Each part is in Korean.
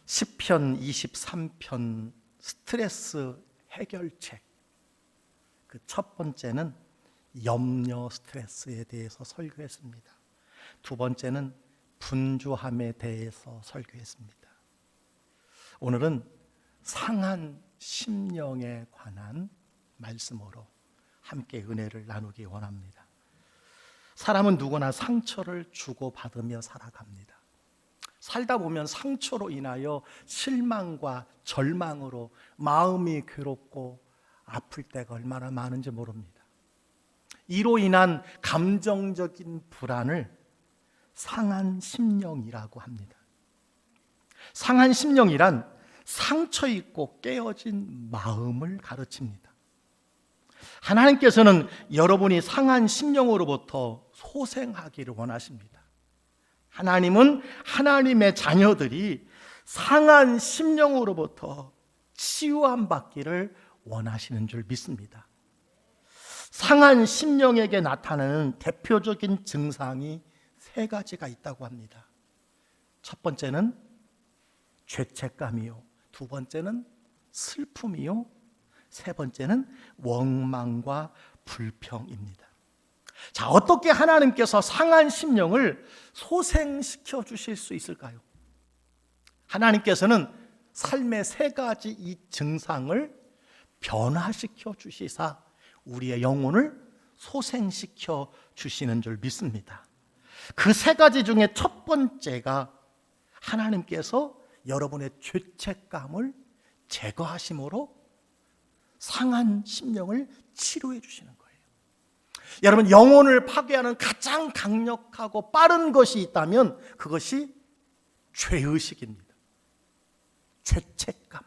시편 23편 스트레스 해결책, 그 첫 번째는 염려 스트레스에 대해서 설교했습니다. 두 번째는 분주함에 대해서 설교했습니다. 오늘은 상한 심령에 관한 말씀으로 함께 은혜를 나누기 원합니다. 사람은 누구나 상처를 주고받으며 살아갑니다. 살다 보면 상처로 인하여 실망과 절망으로 마음이 괴롭고 아플 때가 얼마나 많은지 모릅니다. 이로 인한 감정적인 불안을 상한 심령이라고 합니다. 상한 심령이란 상처 있고 깨어진 마음을 가르칩니다. 하나님께서는 여러분이 상한 심령으로부터 소생하기를 원하십니다. 하나님은 하나님의 자녀들이 상한 심령으로부터 치유함 받기를 원하시는 줄 믿습니다. 상한 심령에게 나타나는 대표적인 증상이 세 가지가 있다고 합니다. 첫 번째는 죄책감이요, 두 번째는 슬픔이요, 세 번째는 원망과 불평입니다. 자, 어떻게 하나님께서 상한 심령을 소생시켜 주실 수 있을까요? 하나님께서는 삶의 세 가지 이 증상을 변화시켜 주시사 우리의 영혼을 소생시켜 주시는 줄 믿습니다. 그 세 가지 중에 첫 번째가 하나님께서 여러분의 죄책감을 제거하심으로 상한 심령을 치료해 주시는 거예요. 여러분, 영혼을 파괴하는 가장 강력하고 빠른 것이 있다면 그것이 죄의식입니다. 죄책감.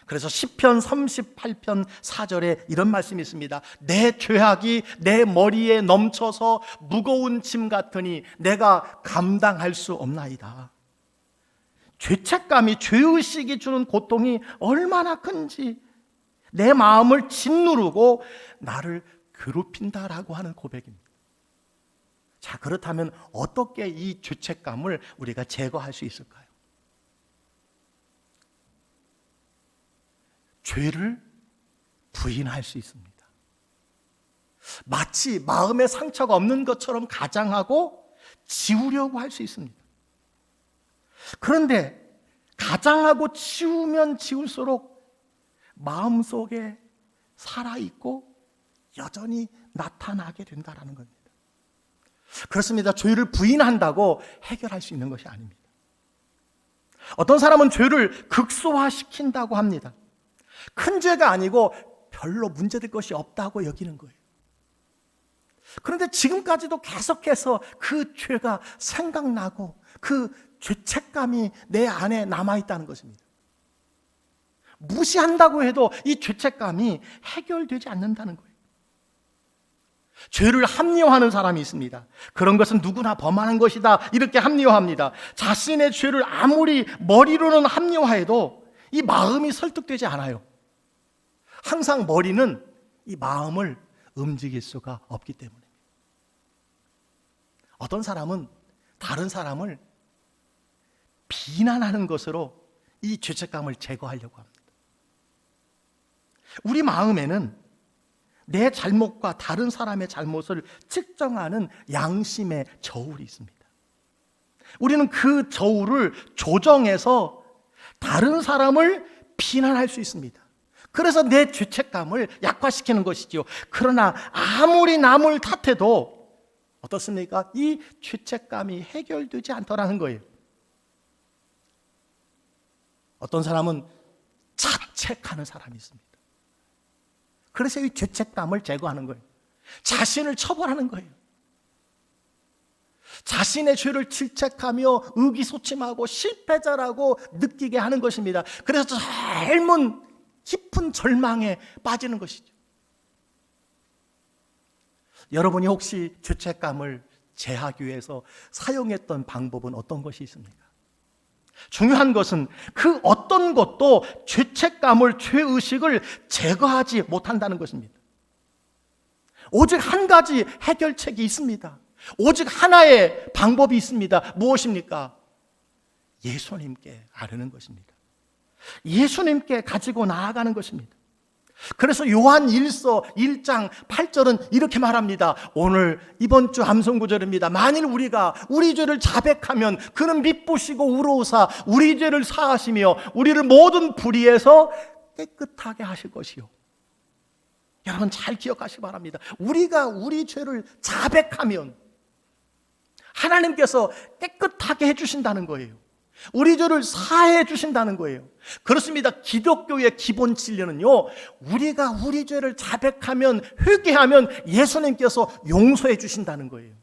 그래서 시편 38편 4절에 이런 말씀이 있습니다. 내 죄악이 내 머리에 넘쳐서 무거운 짐 같으니 내가 감당할 수 없나이다. 죄책감이, 죄의식이 주는 고통이 얼마나 큰지 내 마음을 짓누르고 나를 괴롭힌다라고 하는 고백입니다. 자, 그렇다면 어떻게 이 죄책감을 우리가 제거할 수 있을까요? 죄를 부인할 수 있습니다. 마치 마음에 상처가 없는 것처럼 가장하고 지우려고 할 수 있습니다. 그런데 가장하고 지우면 지울수록 마음속에 살아있고 여전히 나타나게 된다는 겁니다. 그렇습니다. 죄를 부인한다고 해결할 수 있는 것이 아닙니다. 어떤 사람은 죄를 극소화시킨다고 합니다. 큰 죄가 아니고 별로 문제될 것이 없다고 여기는 거예요. 그런데 지금까지도 계속해서 그 죄가 생각나고 그 죄책감이 내 안에 남아있다는 것입니다. 무시한다고 해도 이 죄책감이 해결되지 않는다는 거예요. 죄를 합리화하는 사람이 있습니다. 그런 것은 누구나 범하는 것이다, 이렇게 합리화합니다. 자신의 죄를 아무리 머리로는 합리화해도 이 마음이 설득되지 않아요. 항상 머리는 이 마음을 움직일 수가 없기 때문입니다. 어떤 사람은 다른 사람을 비난하는 것으로 이 죄책감을 제거하려고 합니다. 우리 마음에는 내 잘못과 다른 사람의 잘못을 측정하는 양심의 저울이 있습니다. 우리는 그 저울을 조정해서 다른 사람을 비난할 수 있습니다. 그래서 내 죄책감을 약화시키는 것이지요. 그러나 아무리 남을 탓해도 어떻습니까? 이 죄책감이 해결되지 않더라는 거예요. 어떤 사람은 자책하는 사람이 있습니다. 그래서 이 죄책감을 제거하는 거예요. 자신을 처벌하는 거예요. 자신의 죄를 질책하며 의기소침하고 실패자라고 느끼게 하는 것입니다. 그래서 젊은 깊은 절망에 빠지는 것이죠. 여러분이 혹시 죄책감을 제하기 위해서 사용했던 방법은 어떤 것이 있습니까? 중요한 것은 그 어떤 것도 죄책감을, 죄의식을 제거하지 못한다는 것입니다. 오직 한 가지 해결책이 있습니다. 오직 하나의 방법이 있습니다. 무엇입니까? 예수님께 아르는 것입니다. 예수님께 가지고 나아가는 것입니다. 그래서 요한 1서 1장 8절은 이렇게 말합니다. 오늘 이번 주 암송구절입니다. 만일 우리가 우리 죄를 자백하면 그는 미쁘시고 우러우사 우리 죄를 사하시며 우리를 모든 불의에서 깨끗하게 하실 것이요. 여러분 잘 기억하시기 바랍니다. 우리가 우리 죄를 자백하면 하나님께서 깨끗하게 해주신다는 거예요. 우리 죄를 사해 주신다는 거예요. 그렇습니다. 기독교의 기본 진리는요, 우리가 우리 죄를 자백하면, 회개하면 예수님께서 용서해 주신다는 거예요.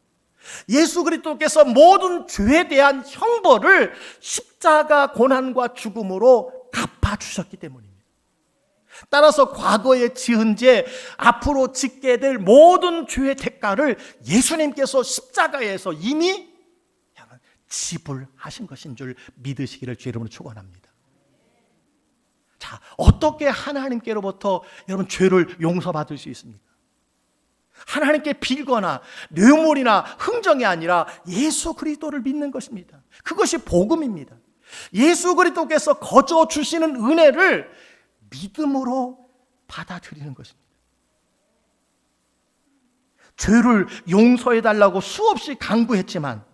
예수 그리스도께서 모든 죄에 대한 형벌을 십자가 고난과 죽음으로 갚아주셨기 때문입니다. 따라서 과거에 지은 죄, 앞으로 짓게 될 모든 죄의 대가를 예수님께서 십자가에서 이미 지불하신 것인 줄 믿으시기를 주의 이름으로 축원합니다. 자, 어떻게 하나님께로부터 여러분 죄를 용서받을 수 있습니까? 하나님께 빌거나 뇌물이나 흥정이 아니라 예수 그리스도를 믿는 것입니다. 그것이 복음입니다. 예수 그리스도께서 거저 주시는 은혜를 믿음으로 받아들이는 것입니다. 죄를 용서해달라고 수없이 강구했지만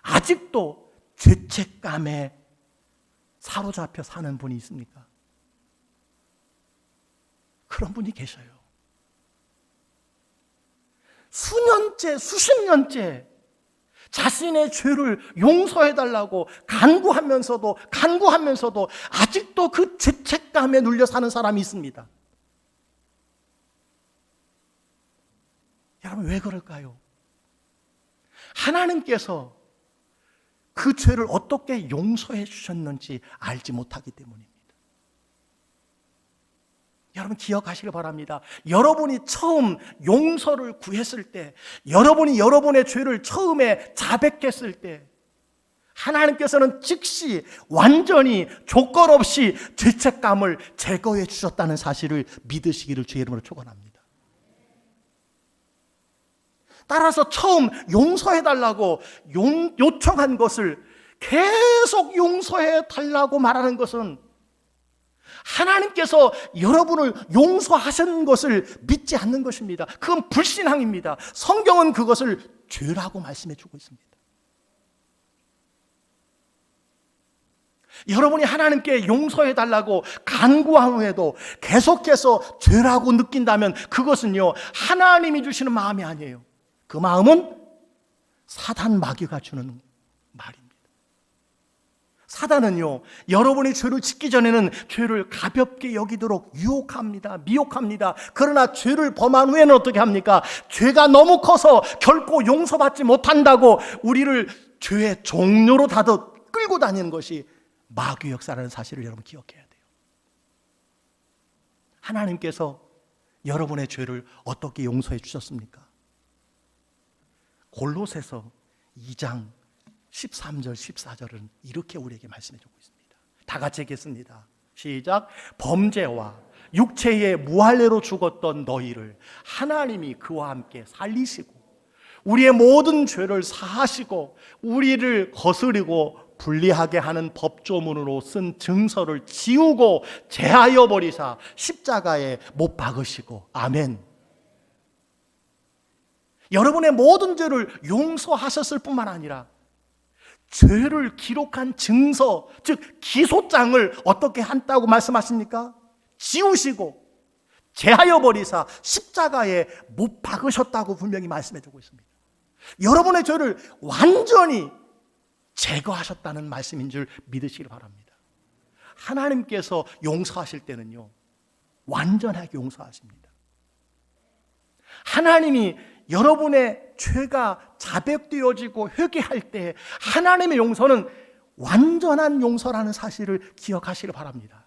아직도 죄책감에 사로잡혀 사는 분이 있습니까? 그런 분이 계셔요. 수년째, 수십 년째 자신의 죄를 용서해달라고 간구하면서도 아직도 그 죄책감에 눌려 사는 사람이 있습니다. 여러분 왜 그럴까요? 하나님께서 그 죄를 어떻게 용서해 주셨는지 알지 못하기 때문입니다. 여러분 기억하시길 바랍니다. 여러분이 처음 용서를 구했을 때, 여러분이 여러분의 죄를 처음에 자백했을 때 하나님께서는 즉시 완전히 조건 없이 죄책감을 제거해 주셨다는 사실을 믿으시기를 주의 이름으로 축원합니다. 따라서 처음 용서해달라고 요청한 것을 계속 용서해달라고 말하는 것은 하나님께서 여러분을 용서하신 것을 믿지 않는 것입니다. 그건 불신앙입니다. 성경은 그것을 죄라고 말씀해 주고 있습니다. 여러분이 하나님께 용서해달라고 간구한 후에도 계속해서 죄라고 느낀다면 그것은요, 하나님이 주시는 마음이 아니에요. 그 마음은 사단 마귀가 주는 말입니다. 사단은요, 여러분이 죄를 짓기 전에는 죄를 가볍게 여기도록 유혹합니다. 미혹합니다. 그러나 죄를 범한 후에는 어떻게 합니까? 죄가 너무 커서 결코 용서받지 못한다고 우리를 죄의 종로로 다독 끌고 다니는 것이 마귀 역사라는 사실을 여러분 기억해야 돼요. 하나님께서 여러분의 죄를 어떻게 용서해 주셨습니까? 골로새서 2장 13절 14절은 이렇게 우리에게 말씀해 주고 있습니다. 다 같이 읽겠습니다. 시작. 범죄와 육체의 무할례로 죽었던 너희를 하나님이 그와 함께 살리시고 우리의 모든 죄를 사하시고 우리를 거스리고 불리하게 하는 법조문으로 쓴 증서를 지우고 제하여 버리사 십자가에 못 박으시고. 아멘. 여러분의 모든 죄를 용서하셨을 뿐만 아니라 죄를 기록한 증서, 즉 기소장을 어떻게 한다고 말씀하십니까? 지우시고 제하여 버리사 십자가에 못 박으셨다고 분명히 말씀해 주고 있습니다. 여러분의 죄를 완전히 제거하셨다는 말씀인 줄 믿으시길 바랍니다. 하나님께서 용서하실 때는요, 완전하게 용서하십니다. 하나님이 여러분의 죄가 자백되어지고 회개할 때 하나님의 용서는 완전한 용서라는 사실을 기억하시길 바랍니다.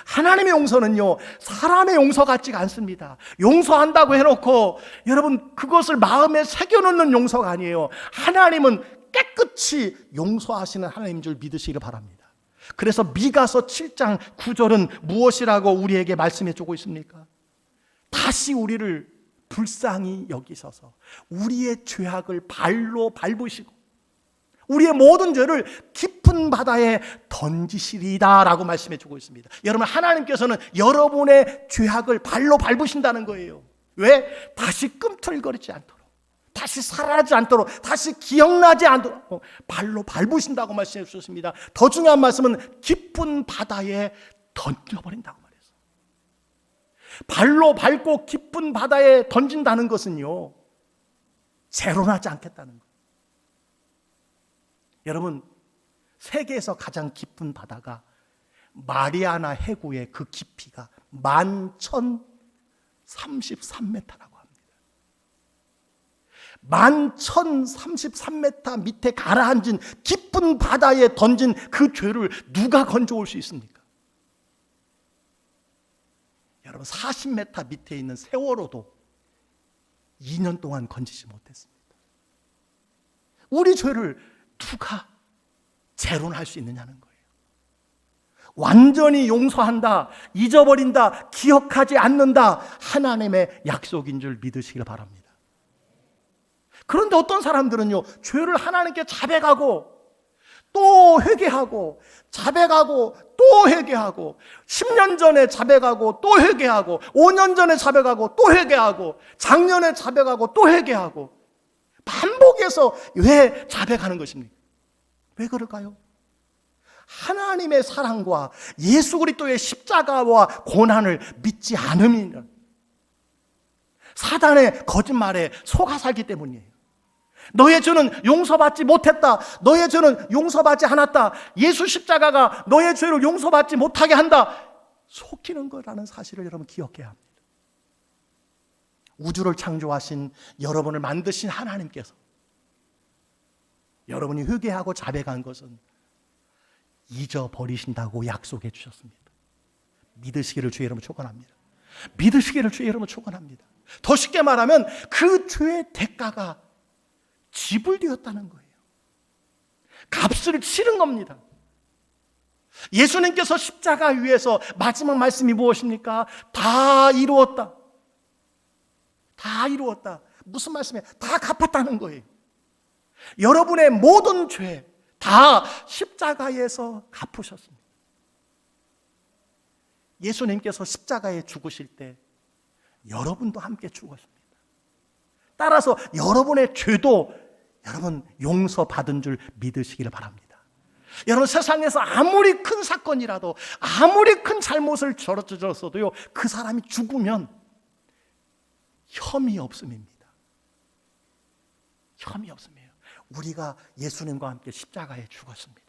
하나님의 용서는요, 사람의 용서 같지가 않습니다. 용서한다고 해놓고 여러분 그것을 마음에 새겨놓는 용서가 아니에요. 하나님은 깨끗이 용서하시는 하나님인 줄 믿으시길 바랍니다. 그래서 미가서 7장 9절은 무엇이라고 우리에게 말씀해 주고 있습니까? 다시 우리를 불쌍히 여기셔서 우리의 죄악을 발로 밟으시고 우리의 모든 죄를 깊은 바다에 던지시리다 라고 말씀해 주고 있습니다. 여러분, 하나님께서는 여러분의 죄악을 발로 밟으신다는 거예요. 왜? 다시 꿈틀거리지 않도록, 다시 살아나지 않도록, 다시 기억나지 않도록 발로 밟으신다고 말씀해 주셨습니다. 더 중요한 말씀은 깊은 바다에 던져버린다고 말했어요. 발로 밟고 깊은 바다에 던진다는 것은요, 재론하지 않겠다는 거예요. 여러분, 세계에서 가장 깊은 바다가 마리아나 해구의 그 깊이가 11,033m라고 합니다. 11,033m 밑에 가라앉은 깊은 바다에 던진 그 죄를 누가 건져올 수 있습니까? 여러분, 40m 밑에 있는 세월호도 2년 동안 건지지 못했습니다. 우리 죄를 누가 재론할 수 있느냐는 거예요. 완전히 용서한다, 잊어버린다, 기억하지 않는다, 하나님의 약속인 줄 믿으시길 바랍니다. 그런데 어떤 사람들은요, 죄를 하나님께 자백하고 또 회개하고, 자백하고 또 회개하고, 10년 전에 자백하고 또 회개하고, 5년 전에 자백하고 또 회개하고, 작년에 자백하고 또 회개하고, 반복해서 왜 자백하는 것입니까? 왜 그럴까요? 하나님의 사랑과 예수 그리스도의 십자가와 고난을 믿지 않으면, 사단의 거짓말에 속아 살기 때문이에요. 너의 죄는 용서받지 못했다, 너의 죄는 용서받지 않았다, 예수 십자가가 너의 죄를 용서받지 못하게 한다, 속이는 거라는 사실을 여러분 기억해야 합니다. 우주를 창조하신 여러분을 만드신 하나님께서 여러분이 회개하고 자백한 것은 잊어버리신다고 약속해 주셨습니다. 믿으시기를 주의 이름으로 축원합니다. 믿으시기를 주의 이름으로 축원합니다. 더 쉽게 말하면 그 죄의 대가가 지불되었다는 거예요. 값을 치른 겁니다. 예수님께서 십자가 위에서 마지막 말씀이 무엇입니까? 다 이루었다. 다 이루었다. 무슨 말씀이에요? 다 갚았다는 거예요. 여러분의 모든 죄 다 십자가에서 갚으셨습니다. 예수님께서 십자가에 죽으실 때 여러분도 함께 죽었습니다. 따라서 여러분의 죄도 여러분 용서받은 줄 믿으시기를 바랍니다. 여러분, 세상에서 아무리 큰 사건이라도, 아무리 큰 잘못을 저질렀어도요, 그 사람이 죽으면 혐의 없음입니다. 혐의 없음이에요. 우리가 예수님과 함께 십자가에 죽었습니다.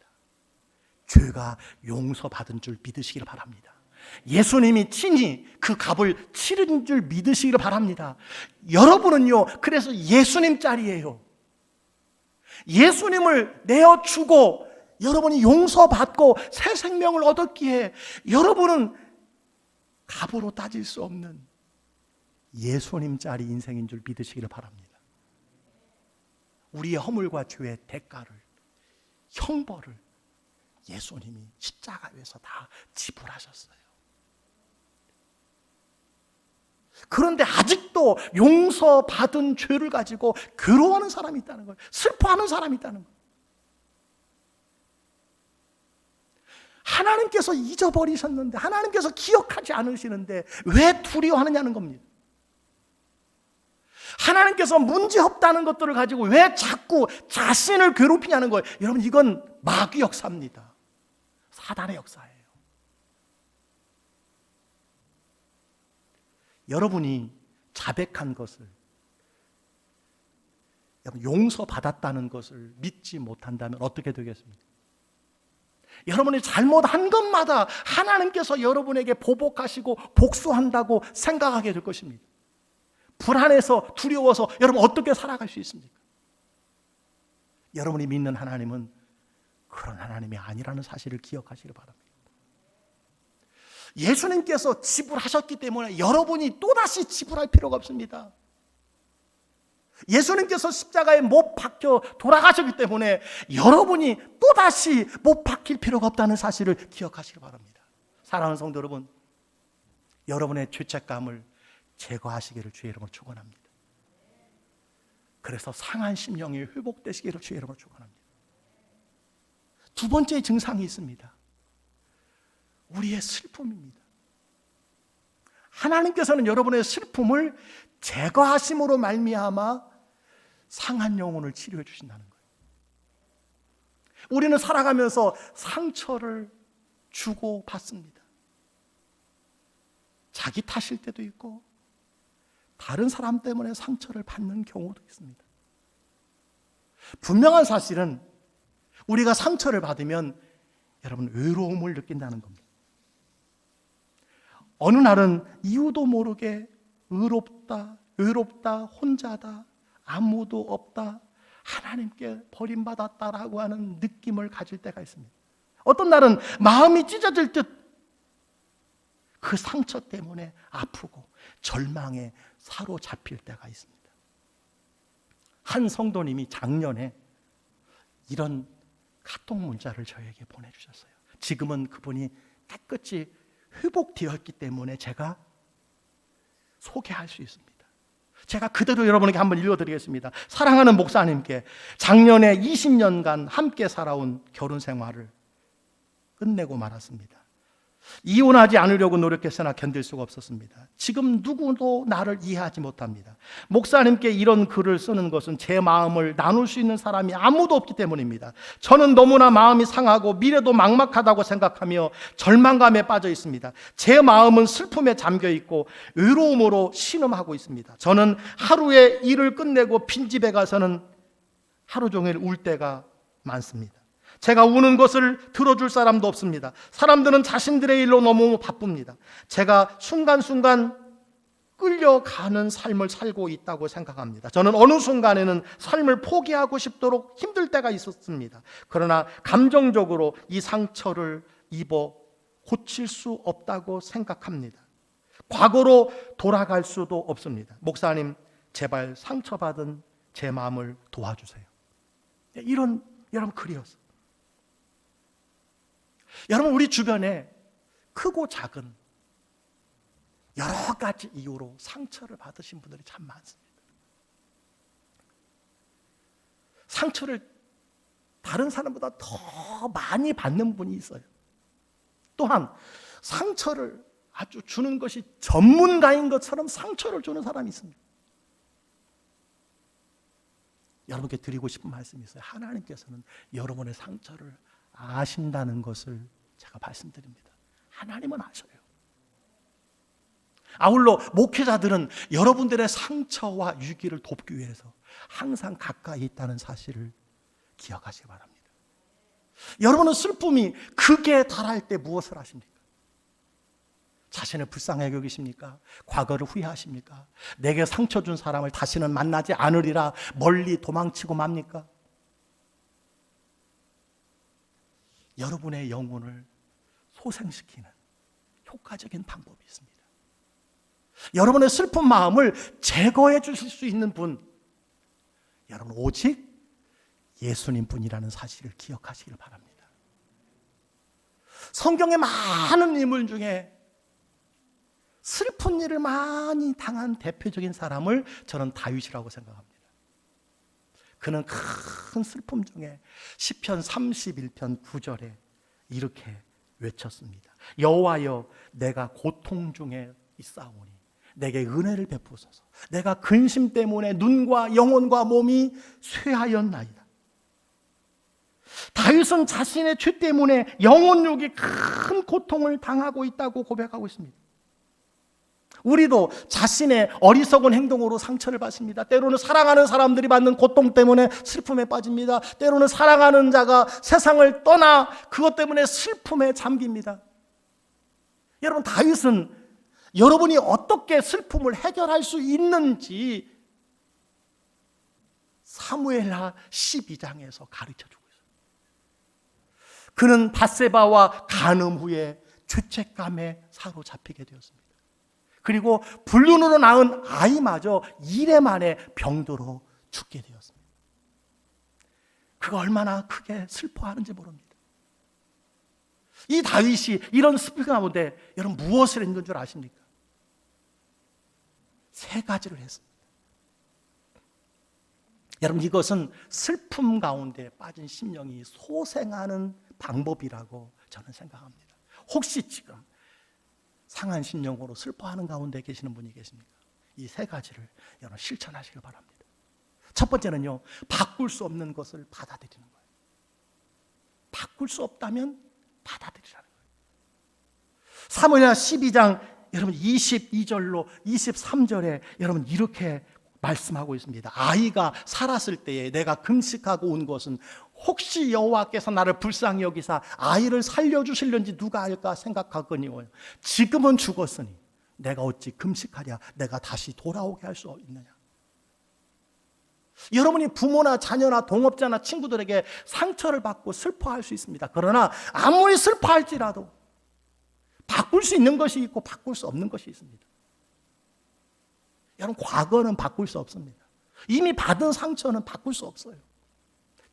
죄가 용서받은 줄 믿으시기를 바랍니다. 예수님이 친히 그 값을 치른 줄 믿으시기를 바랍니다. 여러분은요, 그래서 예수님 짤이에요. 예수님을 내어주고 여러분이 용서받고 새 생명을 얻었기에 여러분은 값으로 따질 수 없는 예수님 짤이 인생인 줄 믿으시기를 바랍니다. 우리의 허물과 죄의 대가를, 형벌을 예수님이 십자가 위에서 다 지불하셨어요. 그런데 아직도 용서받은 죄를 가지고 괴로워하는 사람이 있다는 거예요. 슬퍼하는 사람이 있다는 거예요. 하나님께서 잊어버리셨는데, 하나님께서 기억하지 않으시는데 왜 두려워하느냐는 겁니다. 하나님께서 문제없다는 것들을 가지고 왜 자꾸 자신을 괴롭히냐는 거예요. 여러분, 이건 마귀 역사입니다. 사단의 역사예요. 여러분이 자백한 것을, 용서받았다는 것을 믿지 못한다면 어떻게 되겠습니까? 여러분이 잘못한 것마다 하나님께서 여러분에게 보복하시고 복수한다고 생각하게 될 것입니다. 불안해서, 두려워서 여러분 어떻게 살아갈 수 있습니까? 여러분이 믿는 하나님은 그런 하나님이 아니라는 사실을 기억하시길 바랍니다. 예수님께서 지불하셨기 때문에 여러분이 또다시 지불할 필요가 없습니다. 예수님께서 십자가에 못 박혀 돌아가셨기 때문에 여러분이 또다시 못 박힐 필요가 없다는 사실을 기억하시기 바랍니다. 사랑하는 성도 여러분, 여러분의 죄책감을 제거하시기를 주의 이름으로 축원합니다. 그래서 상한 심령이 회복되시기를 주의 이름으로 축원합니다. 두 번째 증상이 있습니다. 우리의 슬픔입니다. 하나님께서는 여러분의 슬픔을 제거하심으로 말미암아 상한 영혼을 치료해 주신다는 거예요. 우리는 살아가면서 상처를 주고 받습니다. 자기 탓일 때도 있고 다른 사람 때문에 상처를 받는 경우도 있습니다. 분명한 사실은 우리가 상처를 받으면 여러분 외로움을 느낀다는 겁니다. 어느 날은 이유도 모르게 외롭다, 혼자다, 아무도 없다, 하나님께 버림받았다라고 하는 느낌을 가질 때가 있습니다. 어떤 날은 마음이 찢어질 듯 그 상처 때문에 아프고 절망에 사로잡힐 때가 있습니다. 한 성도님이 작년에 이런 카톡 문자를 저에게 보내주셨어요. 지금은 그분이 깨끗이 회복되었기 때문에 제가 소개할 수 있습니다. 제가 그대로 여러분에게 한번 읽어드리겠습니다. 사랑하는 목사님께 작년에 20년간 함께 살아온 결혼 생활을 끝내고 말았습니다. 이혼하지 않으려고 노력했으나 견딜 수가 없었습니다. 지금 누구도 나를 이해하지 못합니다. 목사님께 이런 글을 쓰는 것은 제 마음을 나눌 수 있는 사람이 아무도 없기 때문입니다. 저는 너무나 마음이 상하고 미래도 막막하다고 생각하며 절망감에 빠져 있습니다. 제 마음은 슬픔에 잠겨 있고 외로움으로 신음하고 있습니다. 저는 하루에 일을 끝내고 빈집에 가서는 하루 종일 울 때가 많습니다. 제가 우는 것을 들어줄 사람도 없습니다. 사람들은 자신들의 일로 너무 바쁩니다. 제가 순간순간 끌려가는 삶을 살고 있다고 생각합니다. 저는 어느 순간에는 삶을 포기하고 싶도록 힘들 때가 있었습니다. 그러나 감정적으로 이 상처를 입어 고칠 수 없다고 생각합니다. 과거로 돌아갈 수도 없습니다. 목사님, 제발 상처받은 제 마음을 도와주세요. 이런 여러분 글이었어요. 여러분, 우리 주변에 크고 작은 여러 가지 이유로 상처를 받으신 분들이 참 많습니다. 상처를 다른 사람보다 더 많이 받는 분이 있어요. 또한 상처를 아주 주는 것이 전문가인 것처럼 상처를 주는 사람이 있습니다. 여러분께 드리고 싶은 말씀이 있어요. 하나님께서는 여러분의 상처를 아신다는 것을 제가 말씀드립니다. 하나님은 아셔요. 아울러 목회자들은 여러분들의 상처와 위기를 돕기 위해서 항상 가까이 있다는 사실을 기억하시기 바랍니다. 여러분은 슬픔이 극에 달할 때 무엇을 하십니까? 자신을 불쌍하게 여기십니까? 과거를 후회하십니까? 내게 상처 준 사람을 다시는 만나지 않으리라 멀리 도망치고 맙니까? 여러분의 영혼을 소생시키는 효과적인 방법이 있습니다. 여러분의 슬픈 마음을 제거해 주실 수 있는 분, 여러분 오직 예수님 분이라는 사실을 기억하시길 바랍니다. 성경의 많은 인물 중에 슬픈 일을 많이 당한 대표적인 사람을 저는 다윗이라고 생각합니다. 그는 큰 슬픔 중에 시편 31편 9절에 이렇게 외쳤습니다. 여호와여, 내가 고통 중에 있사오니 내게 은혜를 베푸소서. 내가 근심 때문에 눈과 영혼과 몸이 쇠하였나이다. 다윗은 자신의 죄 때문에 영혼력이 큰 고통을 당하고 있다고 고백하고 있습니다. 우리도 자신의 어리석은 행동으로 상처를 받습니다. 때로는 사랑하는 사람들이 받는 고통 때문에 슬픔에 빠집니다. 때로는 사랑하는 자가 세상을 떠나 그것 때문에 슬픔에 잠깁니다. 여러분, 다윗은 여러분이 어떻게 슬픔을 해결할 수 있는지 사무엘하 12장에서 가르쳐주고 있어요. 그는 밧세바와 간음 후에 죄책감에 사로잡히게 되었습니다. 그리고 불륜으로 낳은 아이마저 2일 만에 병들어 죽게 되었습니다. 그가 얼마나 크게 슬퍼하는지 모릅니다. 이 다윗이 이런 슬픔 가운데 여러분 무엇을 했는 줄 아십니까? 3가지를 했습니다. 여러분, 이것은 슬픔 가운데 빠진 심령이 소생하는 방법이라고 저는 생각합니다. 혹시 지금 상한 심령으로 슬퍼하는 가운데 계시는 분이 계십니까? 이 세 가지를 여러분 실천하시길 바랍니다. 첫 번째는요, 바꿀 수 없는 것을 받아들이는 거예요. 바꿀 수 없다면 받아들이라는 거예요. 사무엘하 12장 여러분 22절로 23절에 여러분 이렇게 말씀하고 있습니다. 아이가 살았을 때에 내가 금식하고 온 것은 혹시 여호와께서 나를 불쌍히 여기사 아이를 살려주실는지 누가 알까 생각하거니와 지금은 죽었으니 내가 어찌 금식하랴 내가 다시 돌아오게 할 수 있느냐. 여러분이 부모나 자녀나 동업자나 친구들에게 상처를 받고 슬퍼할 수 있습니다. 그러나 아무리 슬퍼할지라도 바꿀 수 있는 것이 있고 바꿀 수 없는 것이 있습니다. 여러분, 과거는 바꿀 수 없습니다. 이미 받은 상처는 바꿀 수 없어요.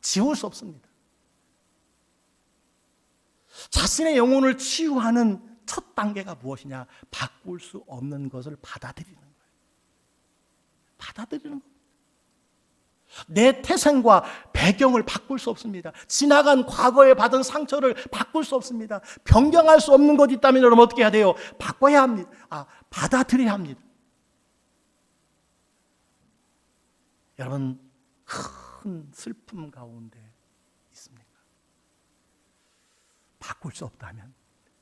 지울 수 없습니다. 자신의 영혼을 치유하는 첫 단계가 무엇이냐? 바꿀 수 없는 것을 받아들이는 거예요. 받아들이는 겁니다. 내 태생과 배경을 바꿀 수 없습니다. 지나간 과거에 받은 상처를 바꿀 수 없습니다. 변경할 수 없는 것 있다면 여러분 어떻게 해야 돼요? 바꿔야 합니다. 받아들여야 합니다. 여러분, 큰 슬픔 가운데 있습니까? 바꿀 수 없다면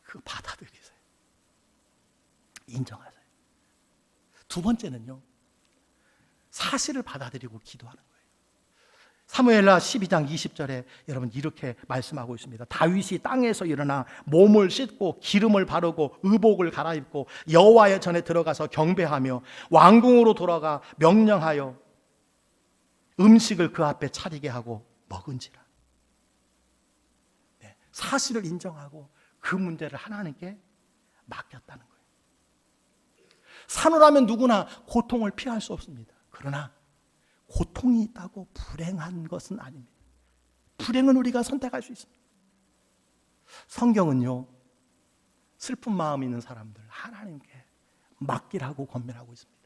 그 받아들이세요. 인정하세요. 두 번째는요, 사실을 받아들이고 기도하는 거예요. 사무엘하 12장 20절에 여러분 이렇게 말씀하고 있습니다. 다윗이 땅에서 일어나 몸을 씻고 기름을 바르고 의복을 갈아입고 여호와의 전에 들어가서 경배하며 왕궁으로 돌아가 명령하여 음식을 그 앞에 차리게 하고 먹은지라. 네, 사실을 인정하고 그 문제를 하나님께 맡겼다는 거예요. 산후라면 누구나 고통을 피할 수 없습니다. 그러나 고통이 있다고 불행한 것은 아닙니다. 불행은 우리가 선택할 수 있습니다. 성경은요, 슬픈 마음 있는 사람들 하나님께 맡기라고 권면하고 있습니다.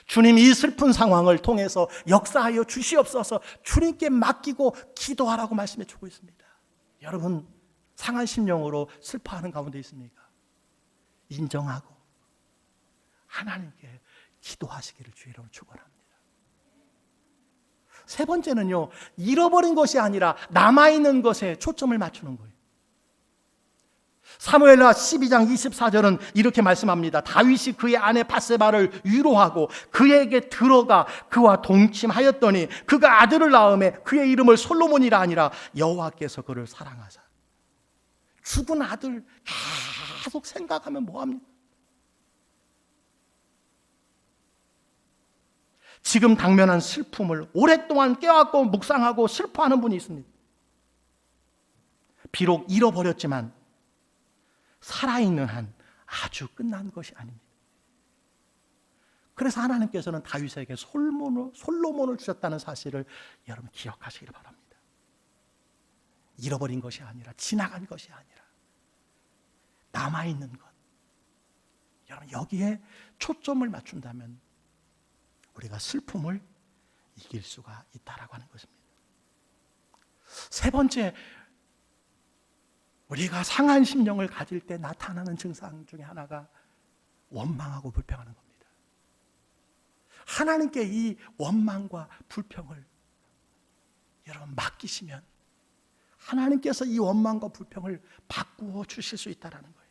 주님, 이 슬픈 상황을 통해서 역사하여 주시옵소서 주님께 맡기고 기도하라고 말씀해 주고 있습니다. 여러분, 상한 심령으로 슬퍼하는 가운데 있습니까? 인정하고 하나님께 기도하시기를 주의 이름으로 축원합니다. 세 번째는요, 잃어버린 것이 아니라 남아있는 것에 초점을 맞추는 거예요. 사무엘하 12장 24절은 이렇게 말씀합니다. 다윗이 그의 아내 바세바를 위로하고 그에게 들어가 그와 동침하였더니 그가 아들을 낳음에 그의 이름을 솔로몬이라 아니라 여호와께서 그를 사랑하사. 죽은 아들 계속 생각하면 뭐합니까? 지금 당면한 슬픔을 오랫동안 깨닫고 묵상하고 슬퍼하는 분이 있습니다. 비록 잃어버렸지만 살아있는 한 아주 끝난 것이 아닙니다. 그래서 하나님께서는 다윗에게 솔로몬을 주셨다는 사실을 여러분 기억하시길 바랍니다. 잃어버린 것이 아니라 지나간 것이 아니라 남아있는 것. 여러분 여기에 초점을 맞춘다면 우리가 슬픔을 이길 수가 있다라고 하는 것입니다. 세 번째, 우리가 상한 심령을 가질 때 나타나는 증상 중에 하나가 원망하고 불평하는 겁니다. 하나님께 이 원망과 불평을 여러분 맡기시면 하나님께서 이 원망과 불평을 바꾸어 주실 수 있다는 거예요.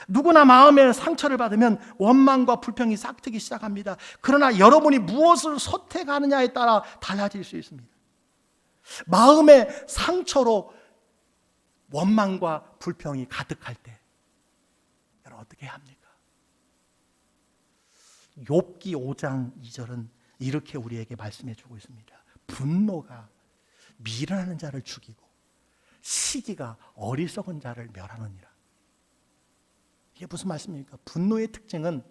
누구나 마음에 상처를 받으면 원망과 불평이 싹트기 시작합니다. 그러나 여러분이 무엇을 선택하느냐에 따라 달라질 수 있습니다. 마음의 상처로 원망과 불평이 가득할 때 여러분 어떻게 해야 합니까? 욥기 5장 2절은 이렇게 우리에게 말씀해 주고 있습니다. 분노가 미련한 자를 죽이고 시기가 어리석은 자를 멸하느니라. 이게 무슨 말씀입니까? 분노의 특징은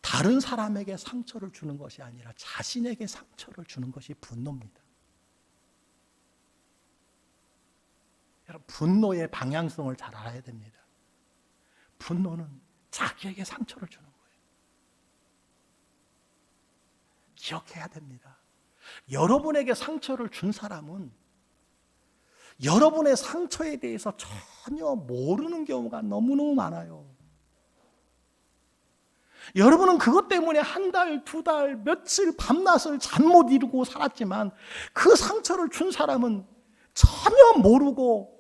다른 사람에게 상처를 주는 것이 아니라 자신에게 상처를 주는 것이 분노입니다. 여러분, 분노의 방향성을 잘 알아야 됩니다. 분노는 자기에게 상처를 주는 거예요. 기억해야 됩니다. 여러분에게 상처를 준 사람은 여러분의 상처에 대해서 전혀 모르는 경우가 너무너무 많아요. 여러분은 그것 때문에 한 달, 두 달, 며칠 밤낮을 잠 못 이루고 살았지만 그 상처를 준 사람은 전혀 모르고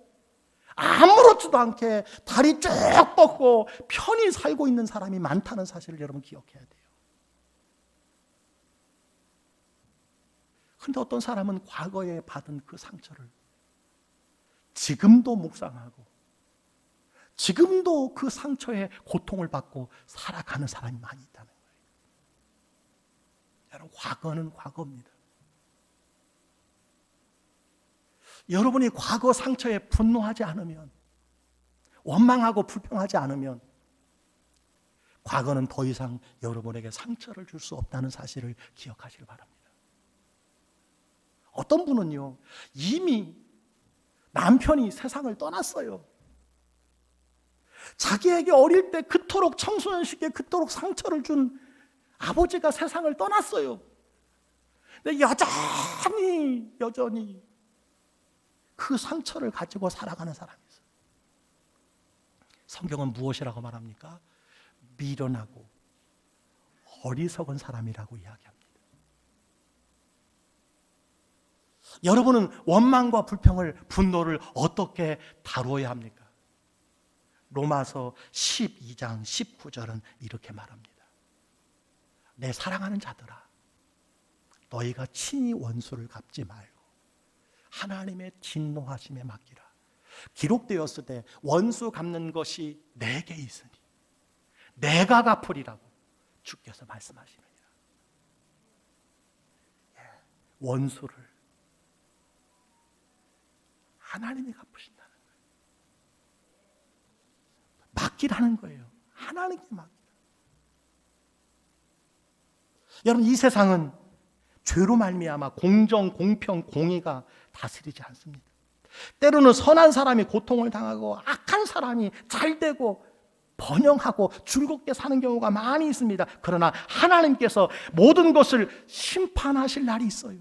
아무렇지도 않게 다리 쭉 뻗고 편히 살고 있는 사람이 많다는 사실을 여러분 기억해야 돼요. 그런데 어떤 사람은 과거에 받은 그 상처를 지금도 묵상하고 지금도 그 상처에 고통을 받고 살아가는 사람이 많이 있다는 거예요. 여러분, 과거는 과거입니다. 여러분이 과거 상처에 분노하지 않으면, 원망하고 불평하지 않으면 과거는 더 이상 여러분에게 상처를 줄 수 없다는 사실을 기억하시기 바랍니다. 어떤 분은요, 이미 남편이 세상을 떠났어요. 자기에게 어릴 때 그토록 청소년 시기에 그토록 상처를 준 아버지가 세상을 떠났어요. 근데 여전히 그 상처를 가지고 살아가는 사람이 있어요. 성경은 무엇이라고 말합니까? 미련하고 어리석은 사람이라고 이야기합니다. 여러분은 원망과 불평을, 분노를 어떻게 다루어야 합니까? 로마서 12장 19절은 이렇게 말합니다. 내 사랑하는 자들아, 너희가 친히 원수를 갚지 말고 하나님의 진노하심에 맡기라. 기록되었을 때 원수 갚는 것이 내게 있으니 내가 갚으리라고 주께서 말씀하시느니라. 원수를 하나님이 갚으신다는 거예요. 맡기라는 거예요. 하나님께 맡기라. 여러분, 이 세상은 죄로 말미암아 공정, 공평, 공의가 다스리지 않습니다. 때로는 선한 사람이 고통을 당하고 악한 사람이 잘 되고 번영하고 즐겁게 사는 경우가 많이 있습니다. 그러나 하나님께서 모든 것을 심판하실 날이 있어요.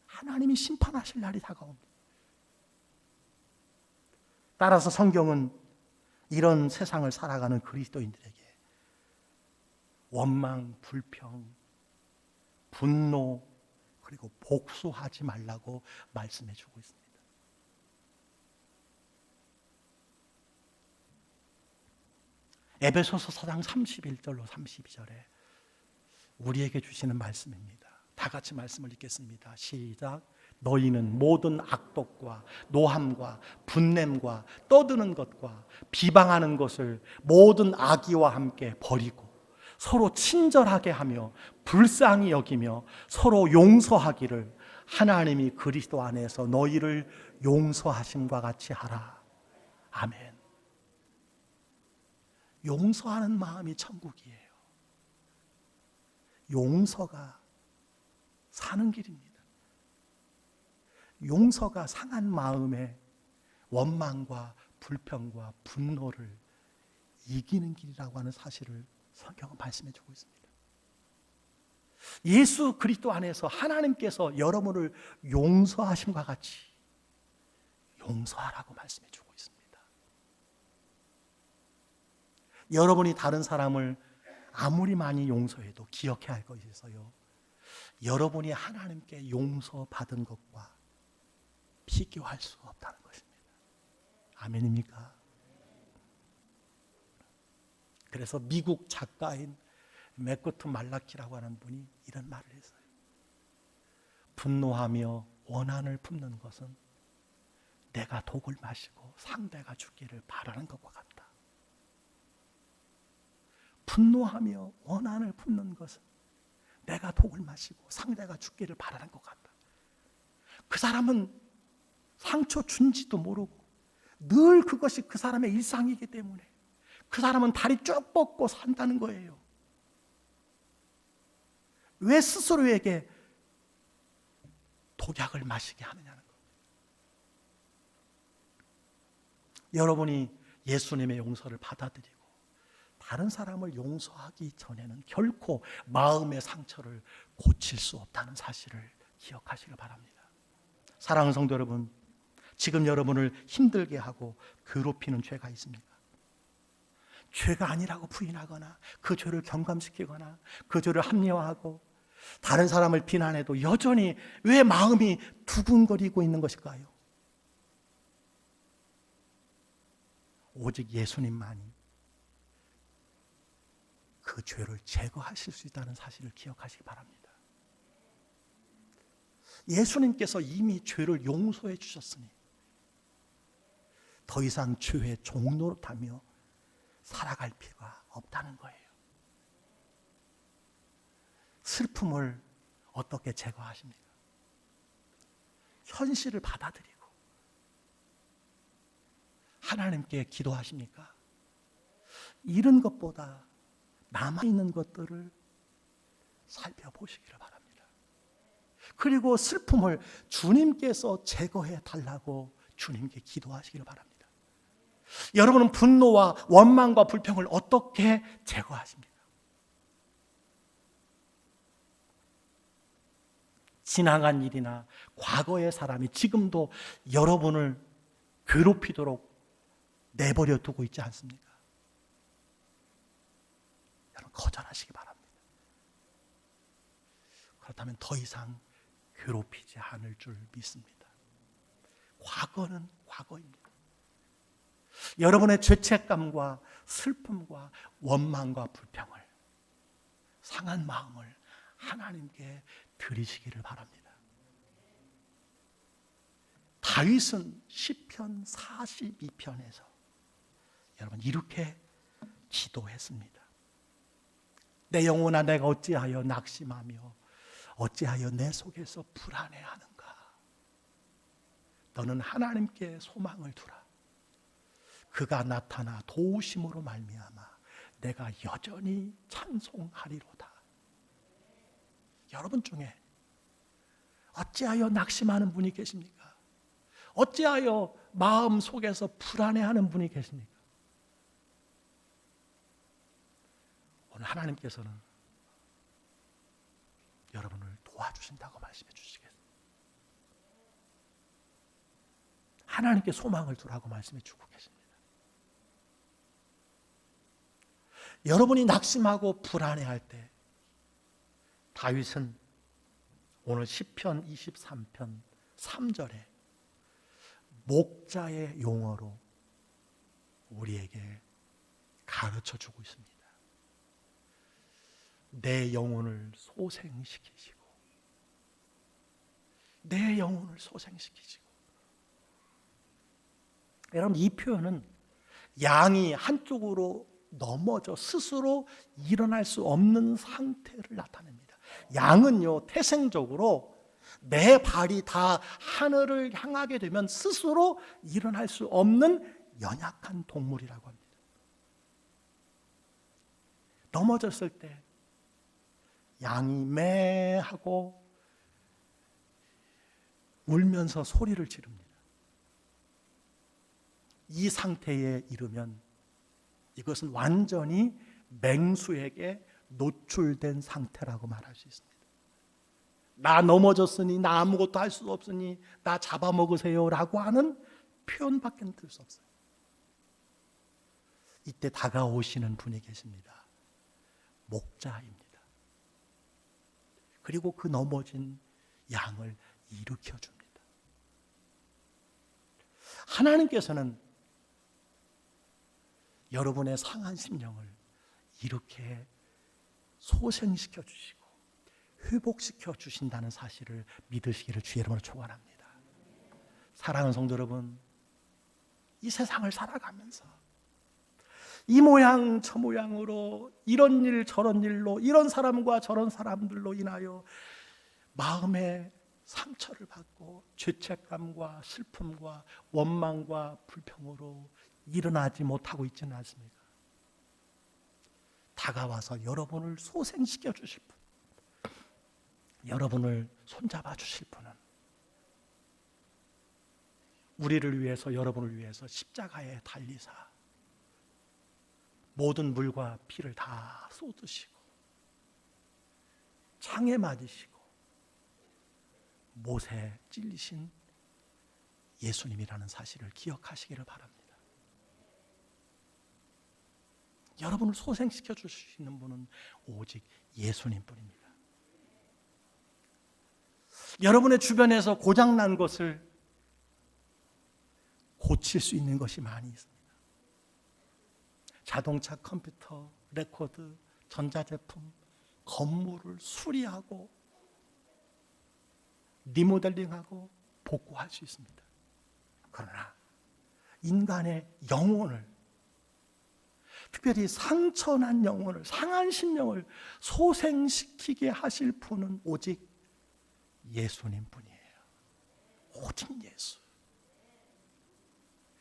하나님이 심판하실 날이 다가옵니다. 따라서 성경은 이런 세상을 살아가는 그리스도인들에게 원망, 불평, 분노, 그리고 복수하지 말라고 말씀해 주고 있습니다. 에베소서 4장 31절로 32절에 우리에게 주시는 말씀입니다. 다 같이 말씀을 읽겠습니다. 시작. 너희는 모든 악독과 노함과 분냄과 떠드는 것과 비방하는 것을 모든 악의와 함께 버리고 서로 친절하게 하며 불쌍히 여기며 서로 용서하기를 하나님이 그리스도 안에서 너희를 용서하심과 같이 하라. 아멘. 용서하는 마음이 천국이에요. 용서가 사는 길입니다. 용서가 상한 마음에 원망과 불평과 분노를 이기는 길이라고 하는 사실을 성경은 말씀해 주고 있습니다. 예수 그리스도 안에서 하나님께서 여러분을 용서하심과 같이 용서하라고 말씀해 주고 있습니다. 여러분이 다른 사람을 아무리 많이 용서해도 기억해야 할 것이 있어요. 여러분이 하나님께 용서받은 것과 비교할 수 없다는 것입니다. 아멘입니까? 그래서 미국 작가인 맥구트 말라키라고 하는 분이 이런 말을 했어요. 분노하며 원한을 품는 것은 내가 독을 마시고 상대가 죽기를 바라는 것과 같다. 분노하며 원한을 품는 것은 내가 독을 마시고 상대가 죽기를 바라는 것 같다. 그 사람은 상처 준지도 모르고 늘 그것이 그 사람의 일상이기 때문에 그 사람은 다리 쭉 뻗고 산다는 거예요. 왜 스스로에게 독약을 마시게 하느냐는 거예요. 여러분이 예수님의 용서를 받아들이고 다른 사람을 용서하기 전에는 결코 마음의 상처를 고칠 수 없다는 사실을 기억하시기 바랍니다. 사랑하는 성도 여러분, 지금 여러분을 힘들게 하고 괴롭히는 죄가 있습니까? 죄가 아니라고 부인하거나 그 죄를 경감시키거나 그 죄를 합리화하고 다른 사람을 비난해도 여전히 왜 마음이 두근거리고 있는 것일까요? 오직 예수님만이 그 죄를 제거하실 수 있다는 사실을 기억하시기 바랍니다. 예수님께서 이미 죄를 용서해 주셨으니 더 이상 죄의 종노릇하며 살아갈 필요가 없다는 거예요. 슬픔을 어떻게 제거하십니까? 현실을 받아들이고 하나님께 기도하십니까? 잃은 것보다 남아있는 것들을 살펴보시기를 바랍니다. 그리고 슬픔을 주님께서 제거해 달라고 주님께 기도하시기를 바랍니다. 여러분은 분노와 원망과 불평을 어떻게 제거하십니까? 지나간 일이나 과거의 사람이 지금도 여러분을 괴롭히도록 내버려 두고 있지 않습니까? 여러분 거절하시기 바랍니다. 그렇다면 더 이상 괴롭히지 않을 줄 믿습니다. 과거는 과거입니다. 여러분의 죄책감과 슬픔과 원망과 불평을, 상한 마음을 하나님께 드리시기를 바랍니다. 다윗은 시편 42편에서 여러분 이렇게 기도했습니다. 내 영혼아 내가 어찌하여 낙심하며 어찌하여 내 속에서 불안해하는가. 너는 하나님께 소망을 두라. 그가 나타나 도우심으로 말미암아 내가 여전히 찬송하리로다. 여러분 중에 어찌하여 낙심하는 분이 계십니까? 어찌하여 마음 속에서 불안해하는 분이 계십니까? 오늘 하나님께서는 여러분을 도와주신다고 말씀해 주시겠습니다. 하나님께 소망을 두라고 말씀해 주고 계십니다. 여러분이 낙심하고 불안해할 때 다윗은 오늘 시편 23편 3절에 목자의 용어로 우리에게 가르쳐 주고 있습니다. 내 영혼을 소생시키시고 내 영혼을 소생시키시고. 여러분 이 표현은 양이 한쪽으로 넘어져 스스로 일어날 수 없는 상태를 나타냅니다. 양은요 태생적으로 내 발이 다 하늘을 향하게 되면 스스로 일어날 수 없는 연약한 동물이라고 합니다. 넘어졌을 때 양이 매 하고 울면서 소리를 지릅니다. 이 상태에 이르면 이것은 완전히 맹수에게 노출된 상태라고 말할 수 있습니다. 나 넘어졌으니 나 아무것도 할 수 없으니 나 잡아먹으세요 라고 하는 표현밖에 들 수 없어요. 이때 다가오시는 분이 계십니다. 목자입니다. 그리고 그 넘어진 양을 일으켜 줍니다. 하나님께서는 여러분의 상한 심령을 이렇게 소생시켜 주시고 회복시켜 주신다는 사실을 믿으시기를 주의 이름으로 축원합니다. 사랑하는 성도 여러분, 이 세상을 살아가면서 이 모양 저 모양으로 이런 일 저런 일로 이런 사람과 저런 사람들로 인하여 마음에 상처를 받고 죄책감과 슬픔과 원망과 불평으로 일어나지 못하고 있지는 않습니까? 다가와서 여러분을 소생시켜 주실 분, 여러분을 손잡아 주실 분은 우리를 위해서 여러분을 위해서 십자가에 달리사 모든 물과 피를 다 쏟으시고 창에 맞으시고 못에 찔리신 예수님이라는 사실을 기억하시기를 바랍니다. 여러분을 소생시켜 주시는 분은 오직 예수님뿐입니다. 여러분의 주변에서 고장난 것을 고칠 수 있는 것이 많이 있습니다. 자동차, 컴퓨터, 레코드, 전자제품, 건물을 수리하고 리모델링하고 복구할 수 있습니다. 그러나 인간의 영혼을, 특별히 상처난 영혼을, 상한 심령을 소생시키게 하실 분은 오직 예수님뿐이에요. 오직 예수.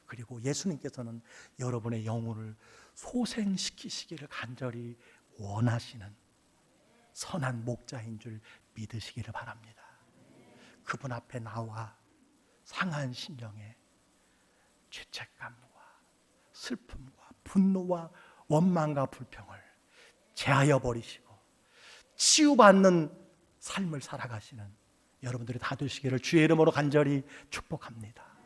그리고 예수님께서는 여러분의 영혼을 소생시키시기를 간절히 원하시는 선한 목자인 줄 믿으시기를 바랍니다. 그분 앞에 나와 상한 심령의 죄책감과 슬픔과 분노와 원망과 불평을 제하여 버리시고 치유받는 삶을 살아가시는 여러분들이 다 되시기를 주의 이름으로 간절히 축복합니다.